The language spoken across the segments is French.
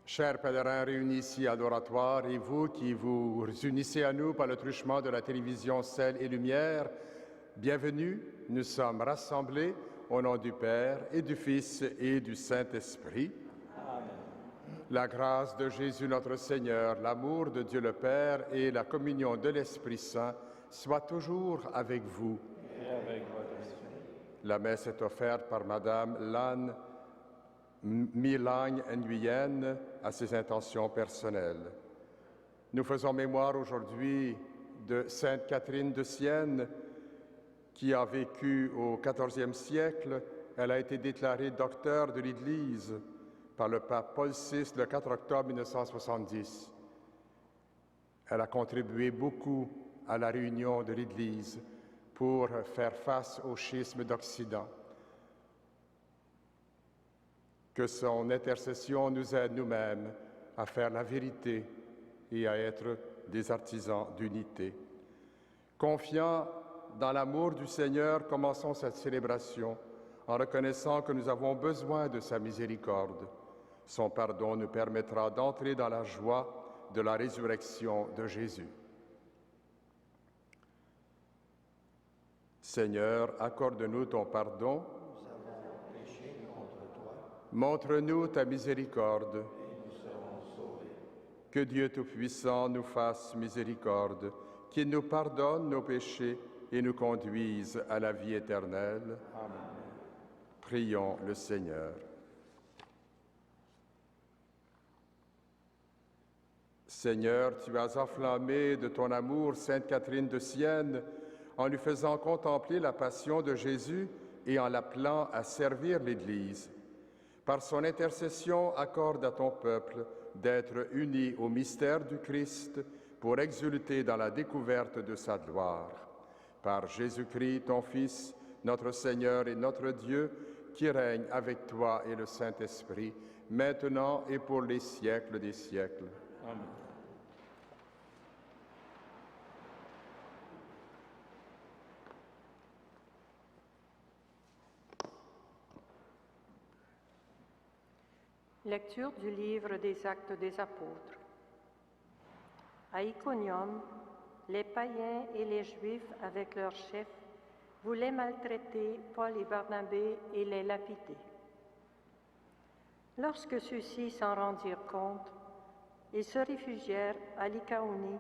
Chers pèlerins réunis ici à l'oratoire et vous qui vous unissez à nous par le truchement de la télévision Sel et Lumière, bienvenue. Nous sommes rassemblés au nom du Père et du Fils et du Saint-Esprit. Amen. La grâce de Jésus notre Seigneur, l'amour de Dieu le Père et la communion de l'Esprit Saint soient toujours avec vous. Et avec votre esprit. La messe est offerte par Madame Lan Milagne Nguyen à ses intentions personnelles. Nous faisons mémoire aujourd'hui de Sainte Catherine de Sienne, qui a vécu au XIVe siècle. Elle a été déclarée docteur de l'Église par le pape Paul VI le 4 octobre 1970. Elle a contribué beaucoup à la réunion de l'Église pour faire face au schisme d'Occident. Que son intercession nous aide nous-mêmes à faire la vérité et à être des artisans d'unité. Confiants dans l'amour du Seigneur, commençons cette célébration en reconnaissant que nous avons besoin de sa miséricorde. Son pardon nous permettra d'entrer dans la joie de la résurrection de Jésus. Seigneur, accorde-nous ton pardon. Montre-nous ta miséricorde. Et nous serons sauvés. Que Dieu Tout-Puissant nous fasse miséricorde, qu'il nous pardonne nos péchés et nous conduise à la vie éternelle. Amen. Prions le Seigneur. Seigneur, tu as enflammé de ton amour Sainte Catherine de Sienne en lui faisant contempler la passion de Jésus et en l'appelant à servir l'Église. Par son intercession, accorde à ton peuple d'être uni au mystère du Christ pour exulter dans la découverte de sa gloire. Par Jésus-Christ, ton Fils, notre Seigneur et notre Dieu, qui règne avec toi et le Saint-Esprit, maintenant et pour les siècles des siècles. Amen. Lecture du livre des Actes des Apôtres. À Iconium, les païens et les Juifs, avec leurs chefs, voulaient maltraiter Paul et Barnabé et les lapider. Lorsque ceux-ci s'en rendirent compte, ils se réfugièrent à Lycaonie,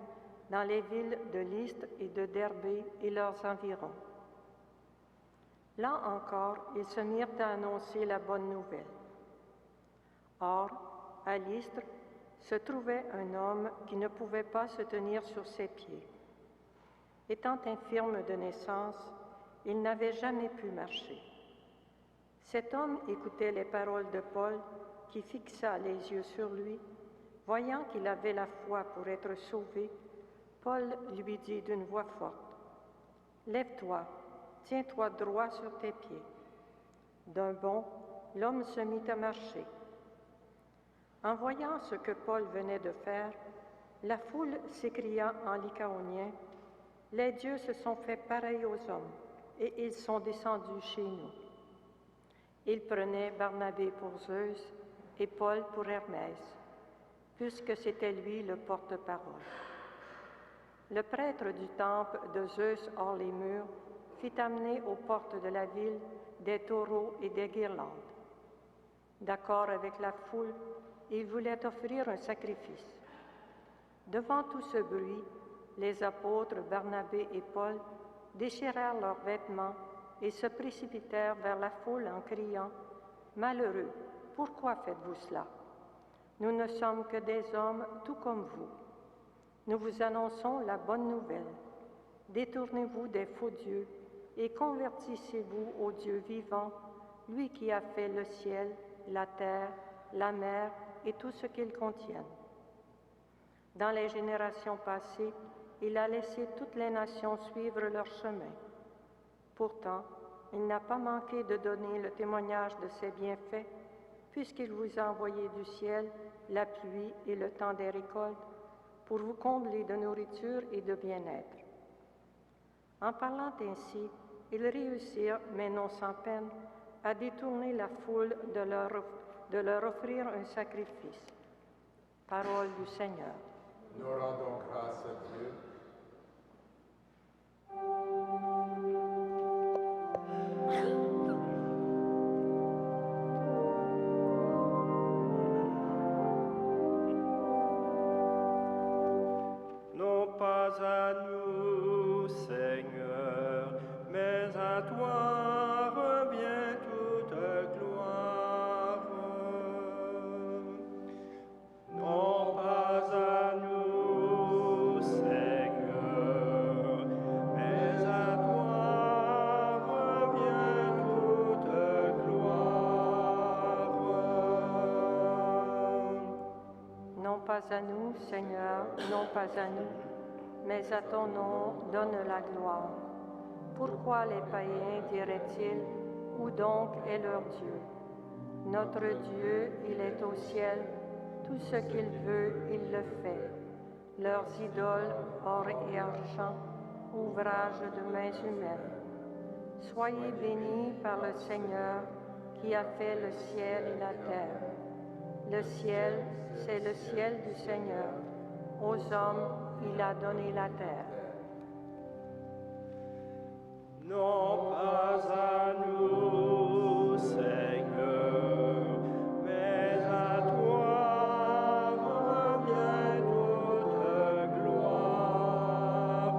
dans les villes de Lystre et de Derbé et leurs environs. Là encore, ils se mirent à annoncer la bonne nouvelle. Or, à Lystre se trouvait un homme qui ne pouvait pas se tenir sur ses pieds. Étant infirme de naissance, il n'avait jamais pu marcher. Cet homme écoutait les paroles de Paul, qui fixa les yeux sur lui. Voyant qu'il avait la foi pour être sauvé, Paul lui dit d'une voix forte, « Lève-toi, tiens-toi droit sur tes pieds. » D'un bond, l'homme se mit à marcher. En voyant ce que Paul venait de faire, la foule s'écria en lycaonien, « Les dieux se sont faits pareils aux hommes, et ils sont descendus chez nous. » Ils prenaient Barnabé pour Zeus et Paul pour Hermès, puisque c'était lui le porte-parole. Le prêtre du temple de Zeus hors les murs fit amener aux portes de la ville des taureaux et des guirlandes. D'accord avec la foule, il voulait offrir un sacrifice. Devant tout ce bruit, les apôtres Barnabé et Paul déchirèrent leurs vêtements et se précipitèrent vers la foule en criant « Malheureux, pourquoi faites-vous cela? Nous ne sommes que des hommes tout comme vous. Nous vous annonçons la bonne nouvelle. Détournez-vous des faux dieux et convertissez-vous au Dieu vivant, lui qui a fait le ciel, la terre, la mer et tout ce qu'ils contiennent. Dans les générations passées, il a laissé toutes les nations suivre leur chemin. Pourtant, il n'a pas manqué de donner le témoignage de ses bienfaits, puisqu'il vous a envoyé du ciel la pluie et le temps des récoltes, pour vous combler de nourriture et de bien-être. En parlant ainsi, ils réussirent, mais non sans peine, à détourner la foule de leur offrir un sacrifice. Parole du Seigneur. Nous rendons grâce à Dieu. Non pas à nous, Seigneur, mais à toi revient toute gloire. Non pas à nous, Seigneur, mais à toi revient toute gloire. Non pas à nous, Seigneur, non pas à nous, mais à ton nom donne la gloire. Pourquoi les païens diraient-ils, où donc est leur Dieu? Notre Dieu, il est au ciel, tout ce qu'il veut, il le fait. Leurs idoles, or et argent, ouvrage de mains humaines. Soyez bénis par le Seigneur qui a fait le ciel et la terre. Le ciel, c'est le ciel du Seigneur. Aux hommes, il a donné la terre. Non pas à nous, Seigneur, mais à toi revient toute gloire.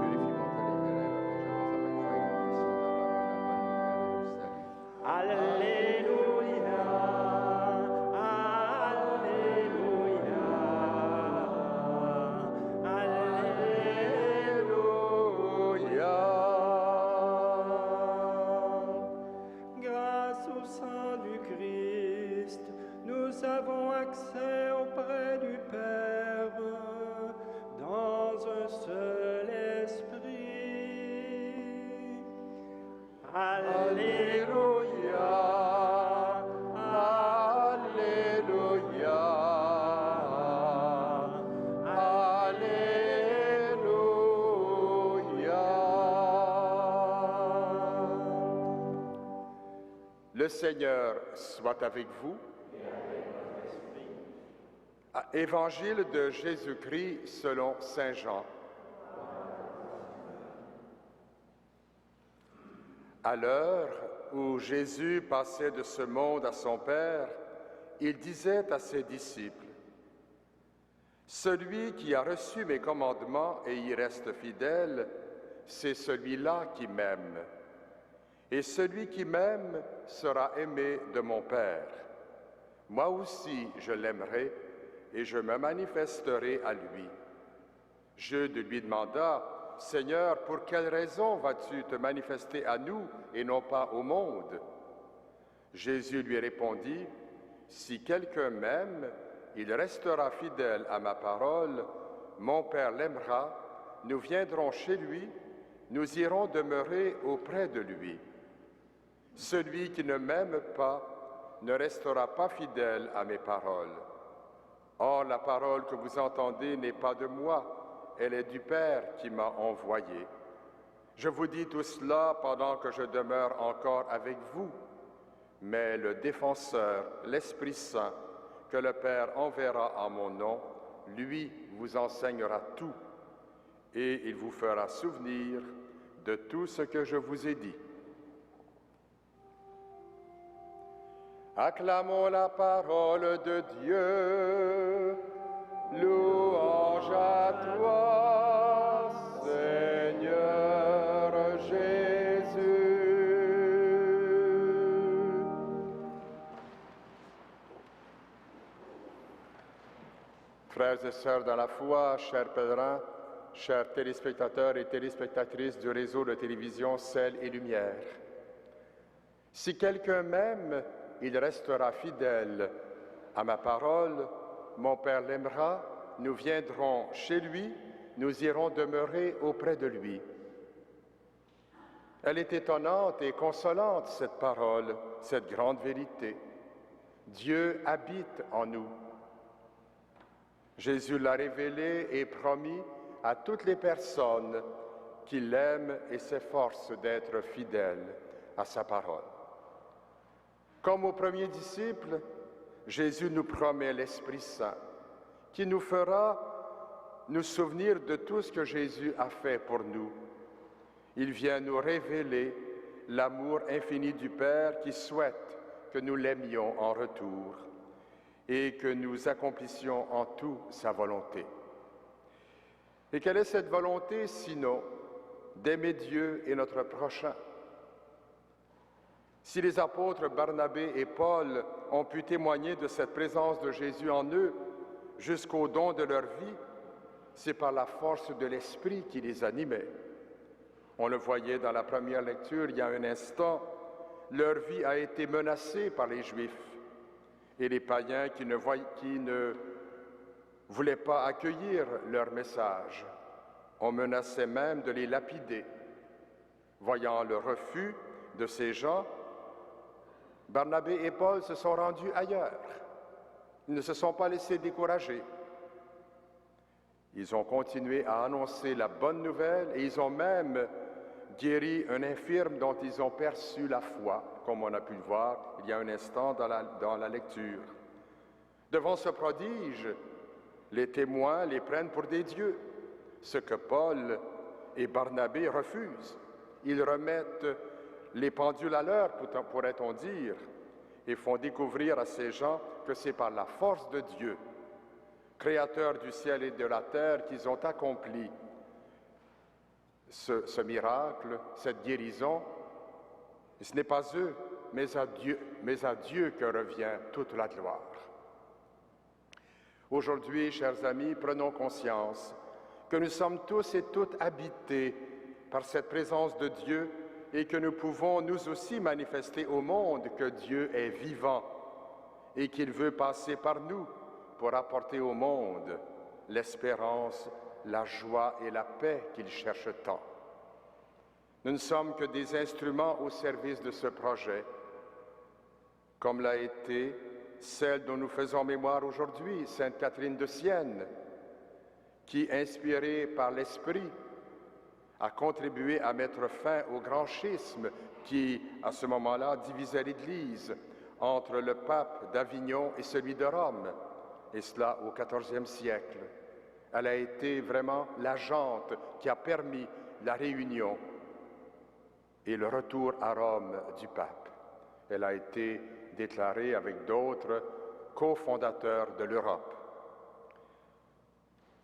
Purifie mon cœur éternel, et je rends sa bonne nouvelle du salut. Alléluia, Alléluia, Alléluia. Grâce au sang du Christ, nous avons accès auprès du Père dans un seul esprit. Alléluia, Alléluia, Alléluia. Le Seigneur soit avec vous. Évangile de Jésus-Christ selon Saint Jean. À l'heure où Jésus passait de ce monde à son Père, il disait à ses disciples, « Celui qui a reçu mes commandements et y reste fidèle, c'est celui-là qui m'aime. Et celui qui m'aime sera aimé de mon Père. Moi aussi, je l'aimerai et je me manifesterai à lui. » Jude lui demanda, « Seigneur, pour quelle raison vas-tu te manifester à nous et non pas au monde? » Jésus lui répondit, « Si quelqu'un m'aime, il restera fidèle à ma parole, mon Père l'aimera, nous viendrons chez lui, nous irons demeurer auprès de lui. Celui qui ne m'aime pas ne restera pas fidèle à mes paroles. Or, la parole que vous entendez n'est pas de moi, elle est du Père qui m'a envoyé. Je vous dis tout cela pendant que je demeure encore avec vous, mais le Défenseur, l'Esprit Saint, que le Père enverra en mon nom, lui vous enseignera tout, et il vous fera souvenir de tout ce que je vous ai dit. Acclamons la parole de Dieu. Louange à toi, Seigneur Jésus. Frères et sœurs dans la foi, chers pèlerins, chers téléspectateurs et téléspectatrices du réseau de télévision Sel et Lumière, si quelqu'un m'aime, il restera fidèle à ma parole, mon Père l'aimera, nous viendrons chez lui, nous irons demeurer auprès de lui. Elle est étonnante et consolante, cette parole, cette grande vérité. Dieu habite en nous. Jésus l'a révélé et promis à toutes les personnes qui l'aiment et s'efforcent d'être fidèles à sa parole. Comme aux premiers disciples, Jésus nous promet l'Esprit Saint, qui nous fera nous souvenir de tout ce que Jésus a fait pour nous. Il vient nous révéler l'amour infini du Père qui souhaite que nous l'aimions en retour et que nous accomplissions en tout sa volonté. Et quelle est cette volonté, sinon d'aimer Dieu et notre prochain? Si les apôtres Barnabé et Paul ont pu témoigner de cette présence de Jésus en eux jusqu'au don de leur vie, c'est par la force de l'Esprit qui les animait. On le voyait dans la première lecture il y a un instant, leur vie a été menacée par les Juifs et les païens qui ne voulaient pas accueillir leur message. On menaçait même de les lapider. Voyant le refus de ces gens, Barnabé et Paul se sont rendus ailleurs. Ils ne se sont pas laissés décourager. Ils ont continué à annoncer la bonne nouvelle et ils ont même guéri un infirme dont ils ont perçu la foi, comme on a pu le voir il y a un instant dans la lecture. Devant ce prodige, les témoins les prennent pour des dieux, ce que Paul et Barnabé refusent. Ils remettent les pendules à l'heure, pourrait-on dire, et font découvrir à ces gens que c'est par la force de Dieu, Créateur du ciel et de la terre, qu'ils ont accompli ce miracle, cette guérison. Et ce n'est pas eux, mais à Dieu que revient toute la gloire. Aujourd'hui, chers amis, prenons conscience que nous sommes tous et toutes habités par cette présence de Dieu et que nous pouvons nous aussi manifester au monde que Dieu est vivant et qu'il veut passer par nous pour apporter au monde l'espérance, la joie et la paix qu'il cherche tant. Nous ne sommes que des instruments au service de ce projet, comme l'a été celle dont nous faisons mémoire aujourd'hui, Sainte Catherine de Sienne, qui, inspirée par l'Esprit, a contribué à mettre fin au grand schisme qui, à ce moment-là, divisait l'Église entre le pape d'Avignon et celui de Rome, et cela au XIVe siècle. Elle a été vraiment l'agente qui a permis la réunion et le retour à Rome du pape. Elle a été déclarée avec d'autres cofondateurs de l'Europe.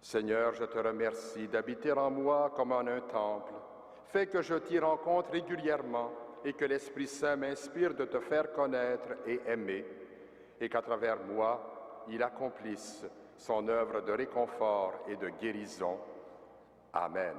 Seigneur, je te remercie d'habiter en moi comme en un temple. Fais que je t'y rencontre régulièrement et que l'Esprit Saint m'inspire de te faire connaître et aimer, et qu'à travers moi, il accomplisse son œuvre de réconfort et de guérison. Amen.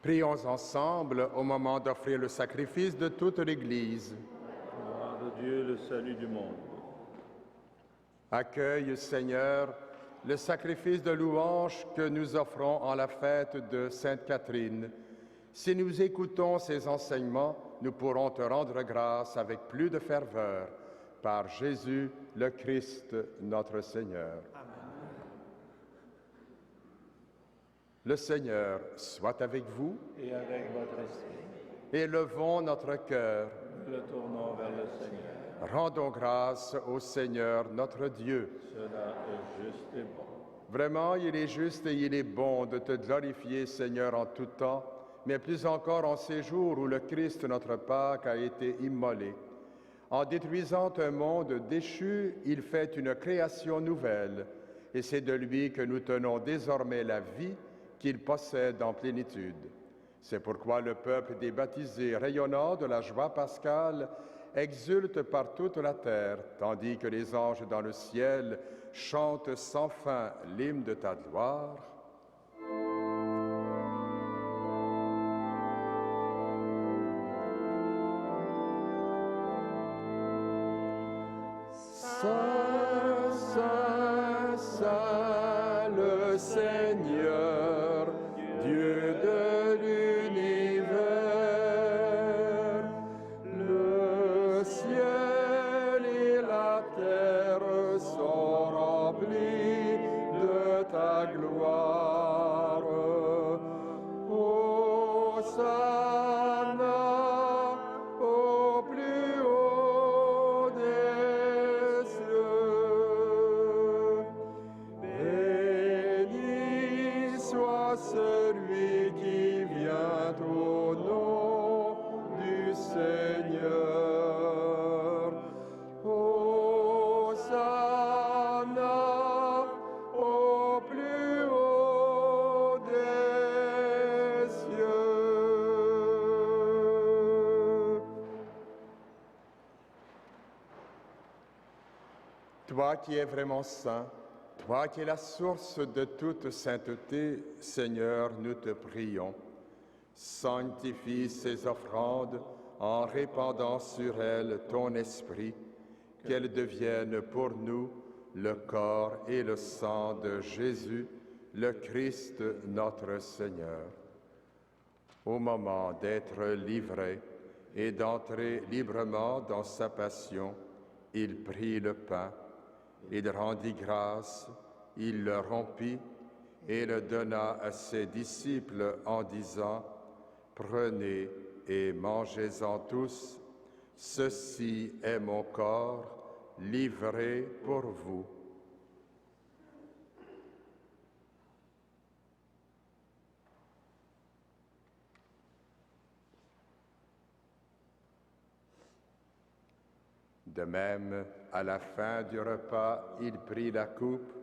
Prions ensemble au moment d'offrir le sacrifice de toute l'Église. Gloire de Dieu, le salut du monde. Accueille, Seigneur, le sacrifice de louange que nous offrons en la fête de Sainte Catherine. Si nous écoutons ces enseignements, nous pourrons te rendre grâce avec plus de ferveur. Par Jésus, le Christ, notre Seigneur. Amen. Le Seigneur soit avec vous. Et avec votre esprit. Élevons notre cœur. Nous le tournons vers le Seigneur. Rendons grâce au Seigneur notre Dieu. Cela est juste et bon. Vraiment, il est juste et il est bon de te glorifier, Seigneur, en tout temps, mais plus encore en ces jours où le Christ, notre Pâque, a été immolé. En détruisant un monde déchu, il fait une création nouvelle, et c'est de lui que nous tenons désormais la vie qu'il possède en plénitude. C'est pourquoi le peuple des baptisés, rayonnant de la joie pascale, exulte par toute la terre, tandis que les anges dans le ciel chantent sans fin l'hymne de ta gloire. Saint, Saint, Saint, le Seigneur, Dieu de l'univers, le ciel et la terre sont remplis de ta gloire. Hosanna au plus haut des cieux. Béni soit celui qui vient au nom du Seigneur. Hosanna au plus haut des cieux. Toi qui es vraiment saint, toi qui es la source de toute sainteté, Seigneur, nous te prions. Sanctifie ces offrandes en répandant sur elles ton esprit, qu'elles deviennent pour nous le corps et le sang de Jésus, le Christ notre Seigneur. Au moment d'être livré et d'entrer librement dans sa passion, il prit le pain, il rendit grâce, il le rompit et le donna à ses disciples en disant: « Prenez et mangez-en tous, ceci est mon corps livré pour vous. » De même, à la fin du repas, il prit la coupe.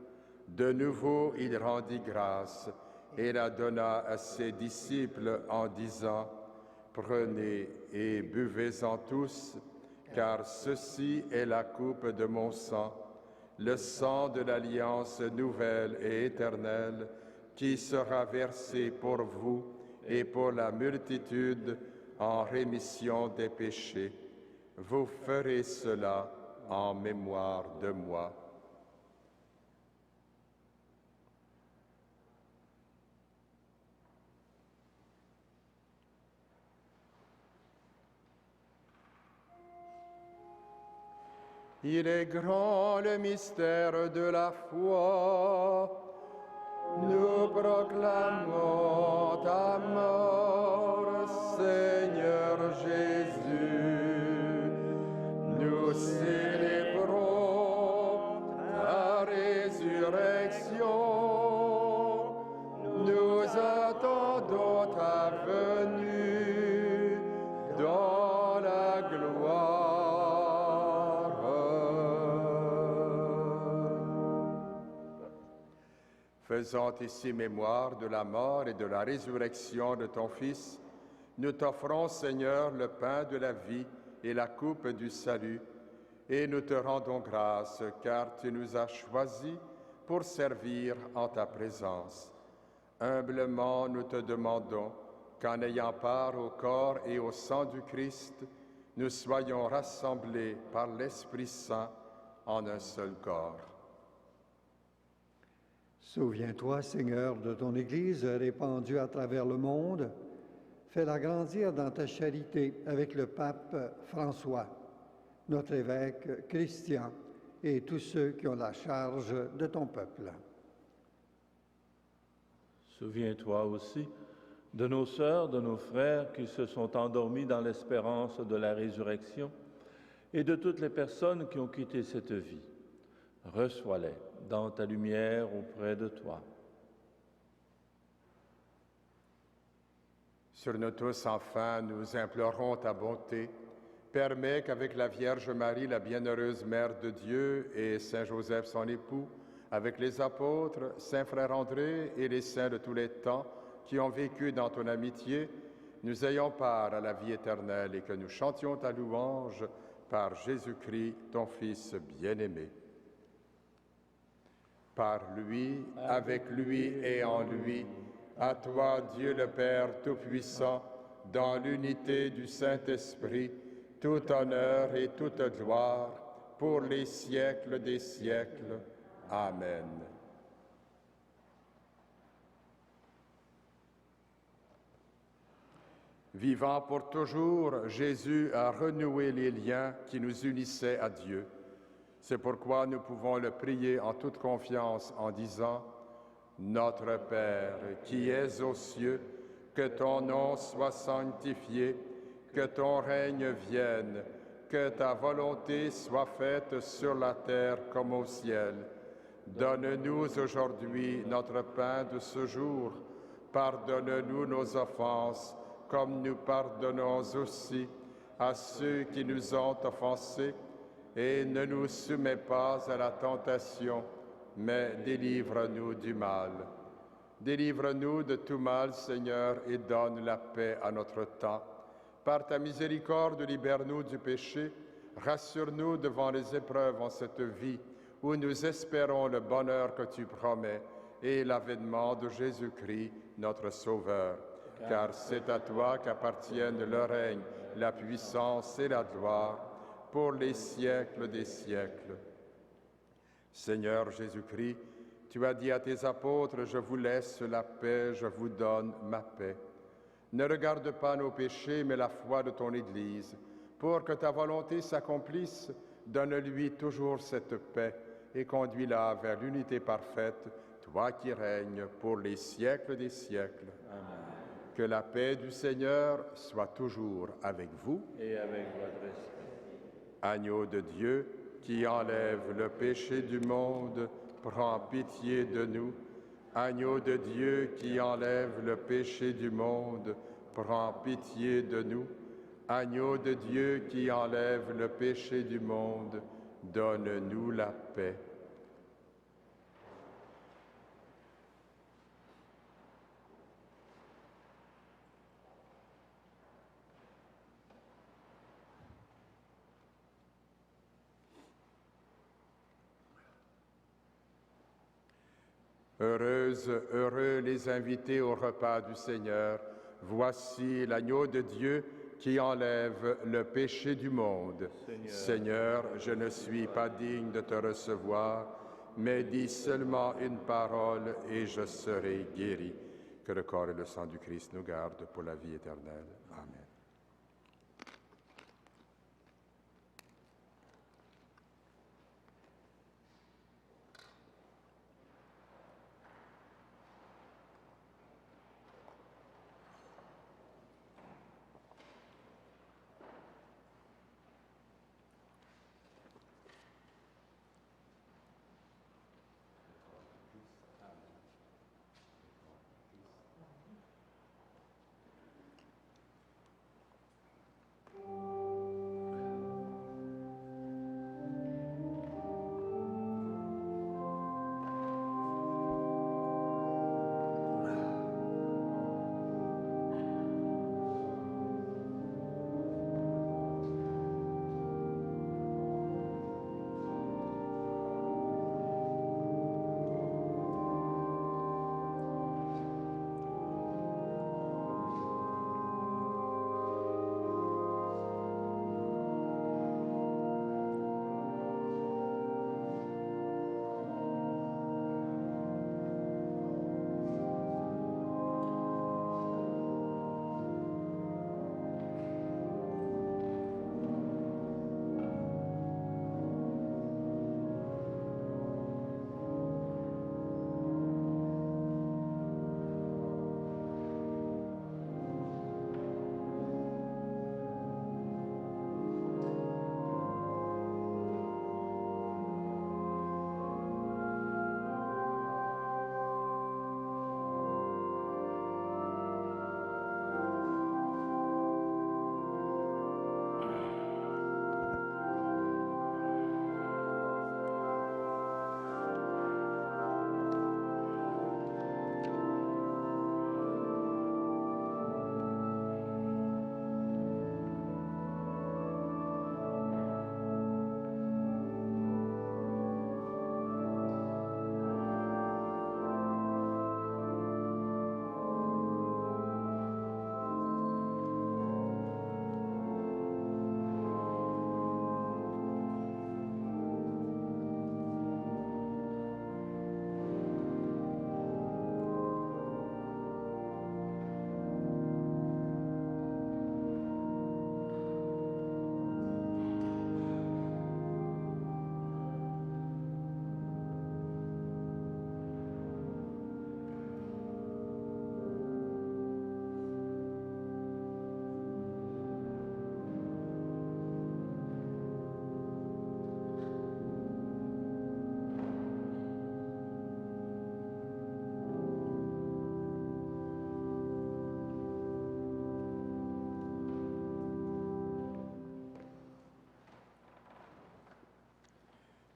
De nouveau, il rendit grâce et la donna à ses disciples en disant: « Prenez et buvez-en tous, car ceci est la coupe de mon sang, le sang de l'alliance nouvelle et éternelle, qui sera versé pour vous et pour la multitude en rémission des péchés. Vous ferez cela en mémoire de moi. » Il est grand le mystère de la foi. Nous proclamons ta mort, Seigneur Jésus. Nous célébrons ta résurrection. Nous attendons ta venue dans la gloire. Faisant ici mémoire de la mort et de la résurrection de ton Fils, nous t'offrons, Seigneur, le pain de la vie et la coupe du salut, et nous te rendons grâce, car tu nous as choisis pour servir en ta présence. Humblement, nous te demandons qu'en ayant part au corps et au sang du Christ, nous soyons rassemblés par l'Esprit Saint en un seul corps. Souviens-toi, Seigneur, de ton Église répandue à travers le monde. Fais-la grandir dans ta charité avec le pape François, notre évêque Christian et tous ceux qui ont la charge de ton peuple. Souviens-toi aussi de nos sœurs, de nos frères qui se sont endormis dans l'espérance de la résurrection et de toutes les personnes qui ont quitté cette vie. Reçois-les dans ta lumière auprès de toi. Sur nous tous, enfin, nous implorons ta bonté. Permets qu'avec la Vierge Marie, la bienheureuse Mère de Dieu, et Saint Joseph, son époux, avec les apôtres, Saint Frère André et les saints de tous les temps qui ont vécu dans ton amitié, nous ayons part à la vie éternelle et que nous chantions ta louange par Jésus-Christ, ton Fils bien-aimé. Par lui, avec lui et en lui, à toi, Dieu le Père Tout-Puissant, dans l'unité du Saint-Esprit, tout honneur et toute gloire, pour les siècles des siècles. Amen. Vivant pour toujours, Jésus a renoué les liens qui nous unissaient à Dieu. C'est pourquoi nous pouvons le prier en toute confiance en disant « Notre Père, qui es aux cieux, que ton nom soit sanctifié, que ton règne vienne, que ta volonté soit faite sur la terre comme au ciel. Donne-nous aujourd'hui notre pain de ce jour. Pardonne-nous nos offenses, comme nous pardonnons aussi à ceux qui nous ont offensés. Et ne nous soumets pas à la tentation, mais délivre-nous du mal. Délivre-nous de tout mal, Seigneur, et donne la paix à notre temps. Par ta miséricorde, libère-nous du péché. Rassure-nous devant les épreuves en cette vie, où nous espérons le bonheur que tu promets et l'avènement de Jésus-Christ, notre Sauveur. Car c'est à toi qu'appartiennent le règne, la puissance et la gloire, pour les siècles des siècles. Seigneur Jésus-Christ, tu as dit à tes apôtres, « Je vous laisse la paix, je vous donne ma paix. » Ne regarde pas nos péchés, mais la foi de ton Église. Pour que ta volonté s'accomplisse, donne-lui toujours cette paix et conduis-la vers l'unité parfaite, toi qui règnes pour les siècles des siècles. Amen. Que la paix du Seigneur soit toujours avec vous. Et avec votre esprit. Agneau de Dieu, qui enlève le péché du monde, prends pitié de nous. Agneau de Dieu, qui enlève le péché du monde, prends pitié de nous. Agneau de Dieu, qui enlève le péché du monde, donne-nous la paix. Heureuses, heureux les invités au repas du Seigneur. Voici l'agneau de Dieu qui enlève le péché du monde. Seigneur, je ne suis pas digne de te recevoir, mais dis seulement une parole et je serai guéri. Que le corps et le sang du Christ nous gardent pour la vie éternelle. Amen.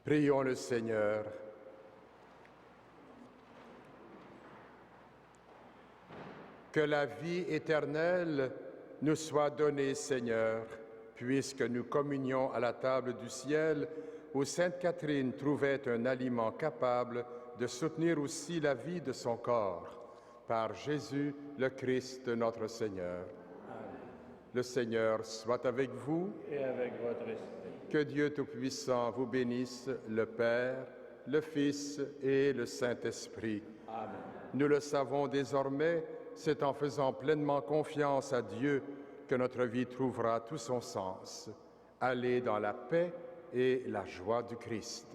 Prions le Seigneur. Que la vie éternelle nous soit donnée, Seigneur, puisque nous communions à la table du ciel où Sainte Catherine trouvait un aliment capable de soutenir aussi la vie de son corps. Par Jésus, le Christ, notre Seigneur. Amen. Le Seigneur soit avec vous. Et avec votre esprit. Que Dieu Tout-Puissant vous bénisse, le Père, le Fils et le Saint-Esprit. Amen. Nous le savons désormais, c'est en faisant pleinement confiance à Dieu que notre vie trouvera tout son sens. Allez dans la paix et la joie du Christ.